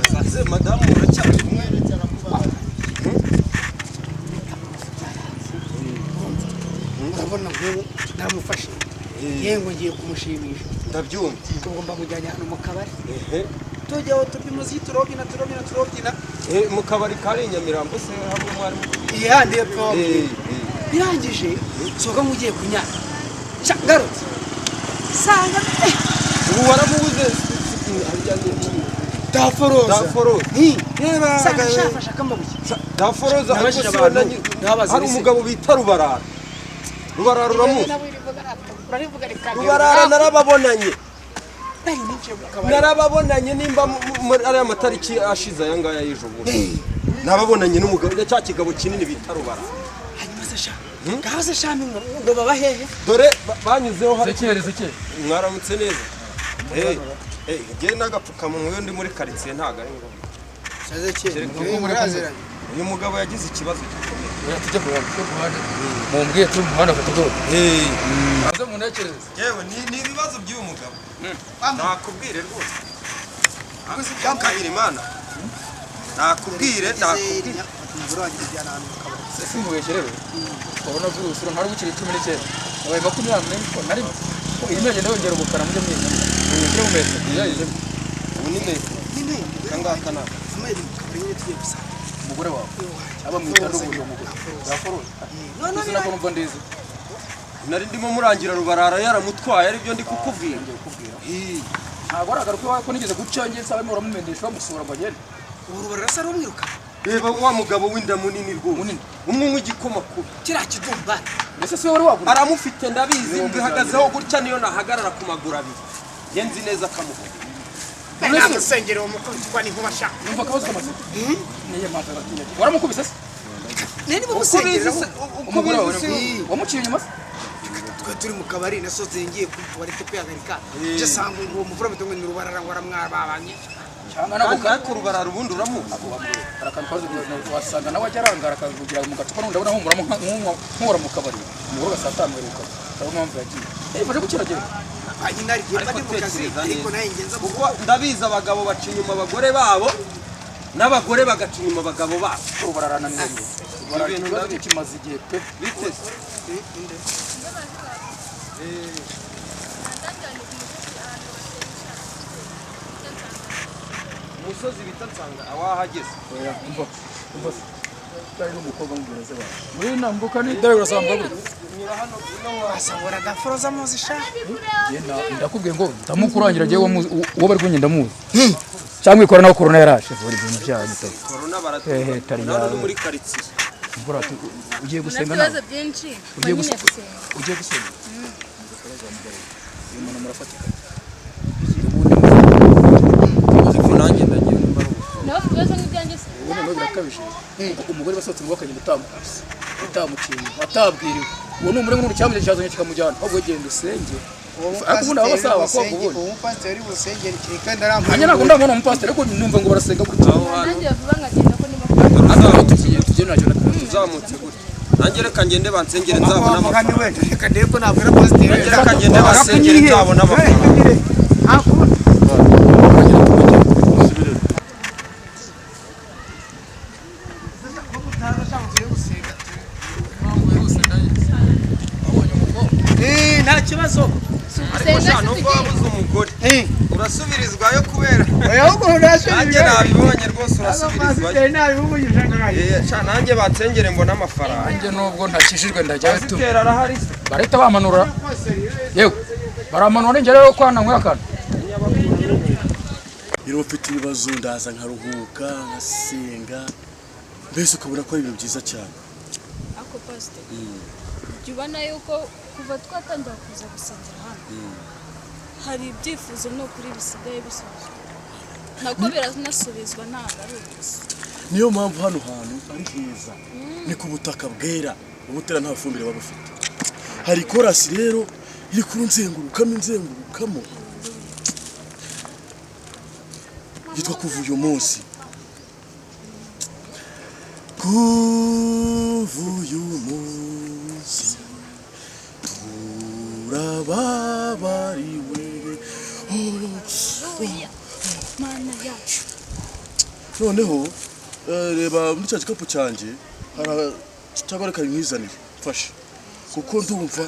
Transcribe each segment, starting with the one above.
bazaze madamu uracyari kumweretse arakubaha urabona ngo namufashe yengo ngiye kumushimisha ndabyumva ngomba kujyana hano mu kabari tujyaho tubimuzi turobyina mu kabari kari Nyamirambo se hamwe mwari ihande po birangije soga mugiye kunyana garutse sanga ubu waramubuze daforoza yeba shafasha kamabuye daforoza hari umugabo bita Rubarara uramuzi Rubarara narababonanye nimba ari amatariki ashize aya ngaya y'ejo bundi nababonanye n'umugabo cya kigabo kinini bita Rubarara hanyuma se sha gaze shami ngo baba hehe dore banyuzeho hari Zeke mwaramutse neza ngiye n'agapfukamunwa ndi muri quartier ntago ari ngo uyu mugabo yagize ikibazo gikomeye tujye mu muhanda mumbwiye turi mu muhanda kutugora aze munekereze yewe ni ibibazo by'uyu mugabo nakubwire rwose akabira Imana nakubwire simubesherewe corona virus ntari gukira 19 abaye 20 nari imeje ndongera ubukara mujye mwiza ngire mu mesa yaje ubu ni kangaka na ameri kabiri tugiye gusa umugore wawe aba mwita n'ubuyo umugore yaforoza none kumva ndizi nari ndimo murangira Rubarara yaramutwaye ari byo ndi kukubwira ntabwo aragaruka ko nigeze gucange nsaba mu ramumendesha bamusura ngo agende Rubarara saro umwiruka reba wa mugabo winda munini rwose umwe igikoma kubi kirakidumba mbese se wari wagura aramufite ndabizi mbihagazeho gutya niyo nahagarara ku maguru abiri yenzi neza kamuho none sengero umukuru twani nkubasha umva kabazo kamaze niye matara kinya waramukubise se nene bamusengera umugore wawe wamuciye inyuma twe turi mu kabari nasoze ngiye ku kabari kwihagarika je sanga ngo muvura bitongo ni Rubarara ngo aramwababanye cyangwa nako Rubarara ubundi uramuzi arakankazo wasanga nawe ajyarangara akavugira mu gacupa n'undi abona nkura mu kabari umugore gasatanu weruka abo mpamvu yagiye baje gukiragera nyina rigiye bari mu kazi ariko naye ngenza kuko ndabiza abagabo baca inyuma abagore babo n'abagore bagaca inyuma abagabo babo Rubarara na nene ibintu ndabizi kimaze igihe pe bitese umusozi bita Nsanga awahageze umva cyari n'umukobwa w'umugeze wawe muri nambuka ni dare urasanga buri asabora daforoza muzisha ndakubwiye ngo ndamukurangira giye wo bari kunye ndamuzi cyangwa ikora naho corona yarashe buri bintu byayo to corona barateye tari ya muri quartier mbura ugiye gusenga nawe ugiye gusenga umuntu murafatika nanjye ndagiye nawe kubaza nk'ibyanjye se ubu birakabije umugore basohotse ngo bakagenda utamuciye atabwiriwe uwo ni umurenge n'urucyamuje cyazanye kikamujyana ahubwo genda usenge ariko ubundi aba basaba abakobwa ubundi umupasiteri w'usengeri kireka ndarambuye nanjye ntabwo ndabona umupasiteri ariko numva ngo barasenga gutya nanjye bavuga nkagenda ko niba tugiye nacyo tuzamutse gutya nanjye reka ngende bansengere nzabona amafaranga reka ndebe ko nabwira pasiteri reka ngende bansengere nzabona amafaranga nta kibazo ariko sha nubwo wabuze umugore urasubirizwayo kubera ahubwo nanjye nabibonye rwose urasubirizwayo nabibonye sha nanjye bansengere mbona amafaranga nanjye nubwo ntakishijwe ndajyayo tu pasiteri arahari barahita bamanura yewe baramanura njye rero kwana nk'akana iyo ufite ibibazo ndaza nkaruhuka nkasenga mbese ukabona ko ari ibintu byiza cyane ako pasiteri jya ubona yuko kuva twatangira kuza gusengera hano hari ibyifuzo no kuri bisigaye bisubizwa ntabwo biranasubizwa ntabwo ari ubusa niyo mpamvu hano hantu ari heza ni ku butaka bwera ubutera nta fumbire baba bafite hari korasi rero iri kunzengurukamo yitwa kuva uyu munsi kuva uyu munsi turababariwe Haleluya Mana yacu noneho reba muri cya gikapu cyanjye hari cyangwa reka nkizanire mfashe kuko ndumva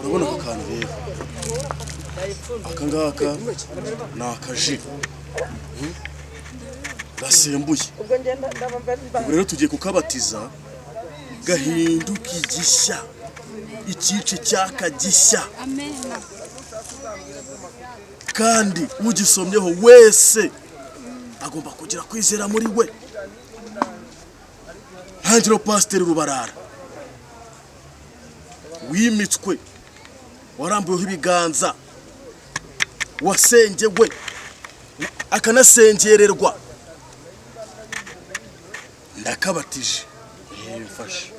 urabona aka kantu rero aka ngaka ni akaji gasembuye ubu rero tugiye kukabatiza gahinduka igishya ikice cyaka gishya kandi ugisomyeho wese agomba kugira kwizera muri we ntangiro Pasiteri Rubarara wimitswe warambuyeho ibiganza wasengewe akanasengererwa ndakabatije mfashe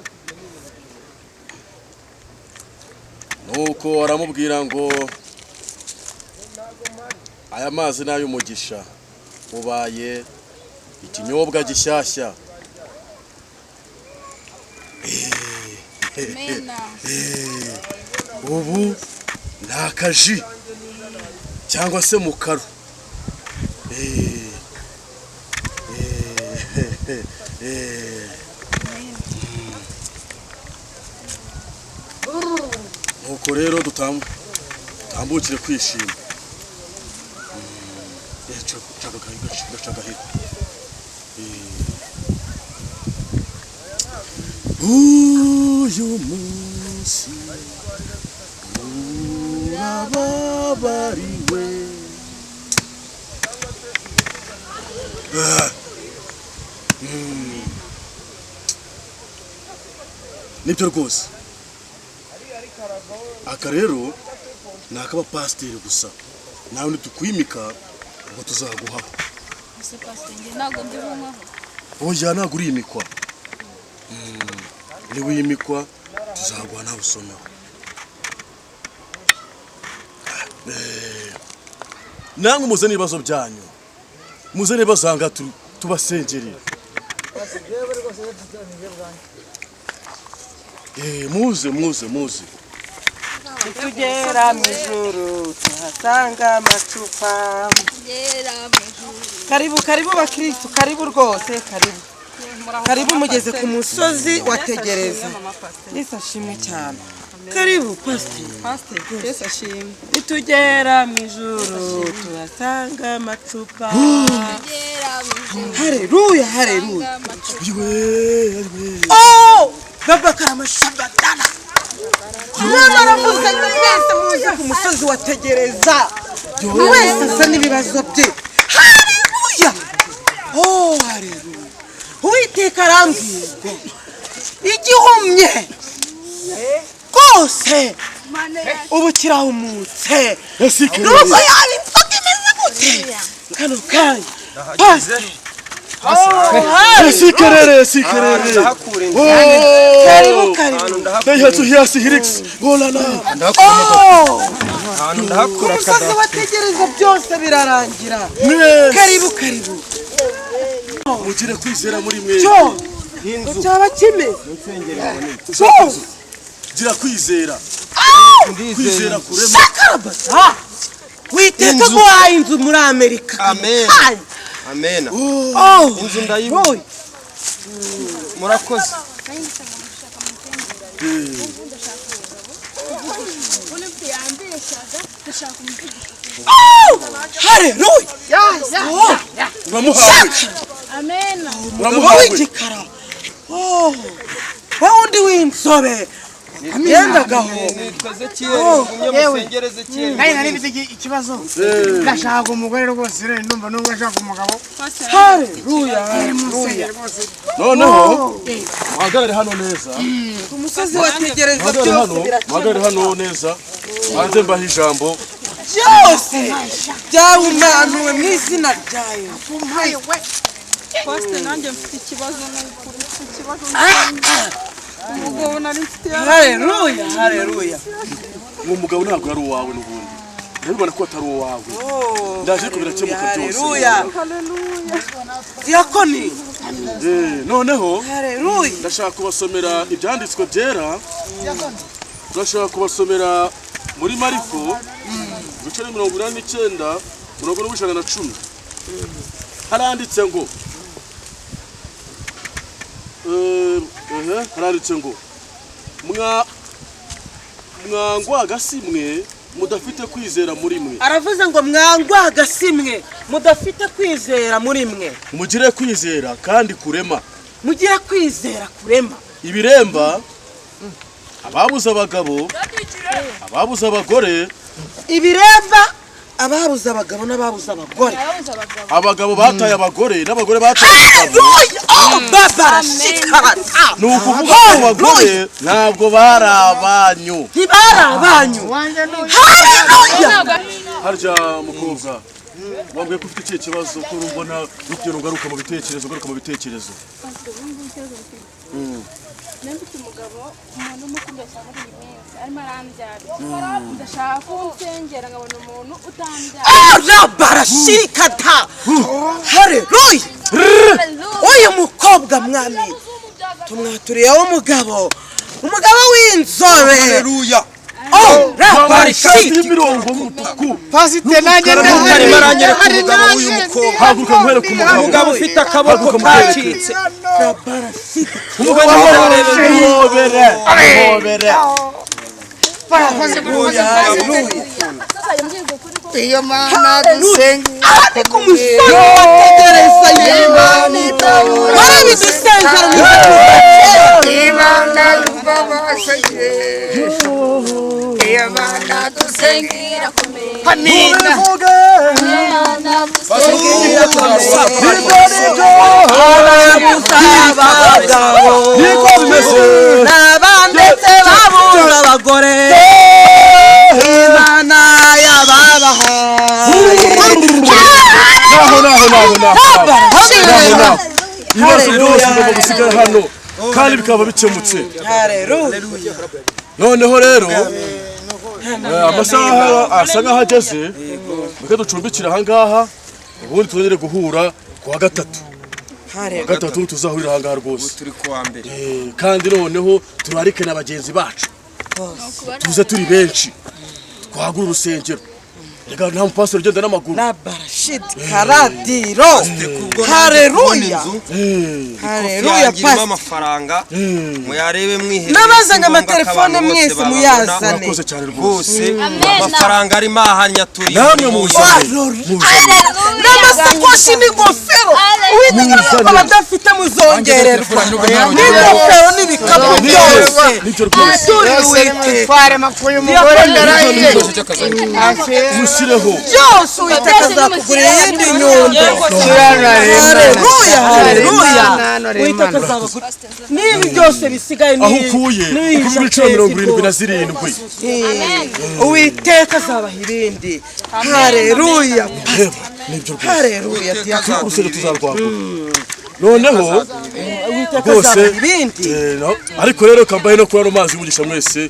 nuko aramubwira ngo aya mazi ni ay'umugisha ubaye ikinyobwa gishyashya ubu ni akaji cyangwa se mukaru nuko rero dutambukire kwishima uyu munsi urababariwe nibyo rwose aka rero ni ak'abapasiteri gusa nawe nitukwimika ngo tuzaguhaho oya ntabwo urimikwa niwimikwa tuzaguha nawe usomeho namwe muzane ibibazo byanyu muzane ibibazo hanga tubasengerera muze tugera mu ijuru tuhasanga amacupa karibu bakristo karibu rwose karibu mugeze ku musozi wategereza Yesu ashimwe cyane karibu pastor Yesu ashimwe tugera mu ijuru tuhasanga amacupa haleluya oh baba karamashabadana mwana aravuze mwese muze ku musozi wategereza wese asa n'ibibazo bye haleluya oh haleluya Uwiteka arambwiye igihumye rwose ubu kirahumutse nuko yabipfaga imeze gute kano kanya sikerere karibu dayihatsu hiyasi hirix golala umusozi wategereza byose birarangira karibu mugire kwizera muri mwe cyaba kimeze gira kwizera kurema sakarabasa witeka guhaye inzu muri Amerika amen inzu ndayibonye murakoze haleluya uramuhawe amen w'igikara wundi w'insobe yendagaho nari nifite ikibazo ndashaka umugore rwose ndumva nubwo ashaka umugabo haleluya noneho muhagarare hano neza ku musozi wategereza byose muhagarare hano neza hanze mbaho ijambo byose byawumanuwe mu izina rya Yesu Pastor nanjye mfite ikibazo n'ukuri ikibazo umugabo nari mfite haleluya uwo mugabo ntabwo ari uwawe n'ubundi ndabibona ko atari uwawe ndaje ko birakemuka byose haleluya diakoni noneho Haleluya. ndashaka kubasomera ibyanditswe byera. Ndashaka kubasomera muri Mariko ibice 89 umurongo w'ijana na 10. Haranditse ngo haranditse ngo mwangwaga simwe mudafite kwizera muri mwe. Aravuze ngo mwangwaga simwe mudafite kwizera muri mwe. Mugire kwizera kandi kurema. Mugire kwizera kurema. Ibiremba ababuze abagabo, ababuze abagore. Ibiremba ababuze abagabo n'ababuze abagore. Abagabo bataye abagore n'abagore bataye abagabo. Baba shikarata. Nukuvuga ko abagore ntabwo barabanyu. Ntibarabanyu. Harya mukobwa wambwiye ko ufite ikihe kibazo ko urubona rugero ngaruka mu bitekerezo. Nanditse umugabo umuntu umukunda cyane muri iyi minsi arimo arambyara ndashaka ko nsengera nkabona umuntu utambyara barashikata. Haleluya. Uyu mukobwa mwami tumwaturiyeho umugabo w'inzobe. Haleluya. Imirongo mutuku. Pasite nanjye arimo aranyereka umugabo w'uyu mukobwa. Haguruka nkwereke Umugabo ufite akaboko kacitse. Umugabo w'amobere. iyo mana dusenga Ariko umusore wategereza Imana itabura. Barabidusengera Imana yubabashe iyo mana dusengira amina Niko bimeze. n'abandetse babuze abagore. Imana yababahaye. Ibibazo byose bigomba gusigara hano kandi bikaba bikemutse. Haleluya. Noneho rero amasaha asa nk'aho ageze reka ducumbikira ahangaha ubundi tuzongere guhura ku wa gatatu. Gatatu tuzahurira ahangaha rwose Turi kuwa mbere. kandi noneho turarike na bagenzi bacu tuze turi benshi twagura urusengero. Reka nta mupasiteri ugenda n'amaguru. Na barashid karadiro. Haleluya. Haleluya Irimo amafaranga muyarebe mwihere. Nabazanye amatelefone mwese muyazane. Murakoze cyane rwose. Amafaranga arimo ahanya turi. Namwe muzane. N'amasakoshi n'ingofero. Uwiteka abadafite muzongererwa. N'ingofero n'ibikapu byose. Nibyo rwose. tware makuye umugore ndaraye Musireho. Byose Uwiteka azakugurira iyindi nyundo. Haleluya. Haleluya. Uwiteka azabagurira. N'ibi byose bisigaye Aho ukuye ku biciro 77. Uwiteka azabaha ibindi. Haleluya. Nibyo rwose. Haleluya. Urusengero tuzarwagura. Noneho Uwiteka rwose azabaha ibindi. ariko rero kambaye no kuri ano mazi y'umugisha mwese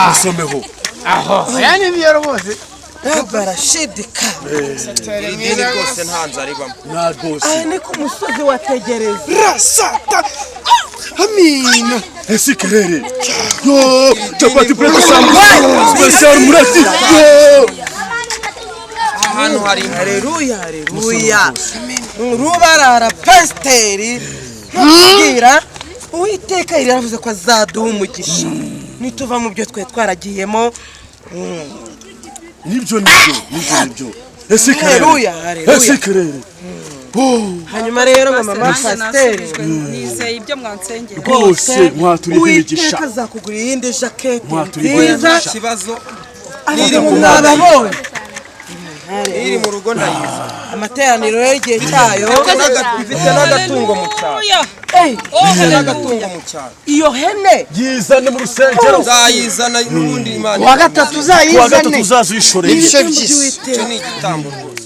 musomeho. yani byo rwose Barashidika. Idini rwose nta nzara ibamo. Na rwose. Aha ni ku musozi wategereza. rasata amina Ese kerere. Yo, chapati preto sambusa. Special murati. Yo. Hano hari Haleluya. Haleluya. Rubarara pasiteri ntubwira Uwiteka yari yaravuze ko azaduha umugisha nituva mu byo twe twaragiyemo. Nibyo. Ese kerere. Haleluya. Haleluya. Ese kerere. Hanyuma rero mama pasiteri nizeye ibyo mwansengera Rwose mwaturiye imigisha. Uwiteka azakugura iyindi jaketi Mwaturiye nziza. ikibazo Iri mu mwababonye. iri mu rugo ndayiza. Amateraniro y'igihe cyayo Ifite n'agatungo mu cyaro. Ifite n'agatungo mu cyaro. iyo hene Yizane mu rusengero. Uzayizana n'ubundi Imana. wa gatatu Kuwa gatatu uzayizane uzazishoreye. ibice by'isi Icyo ni igitambo rwose.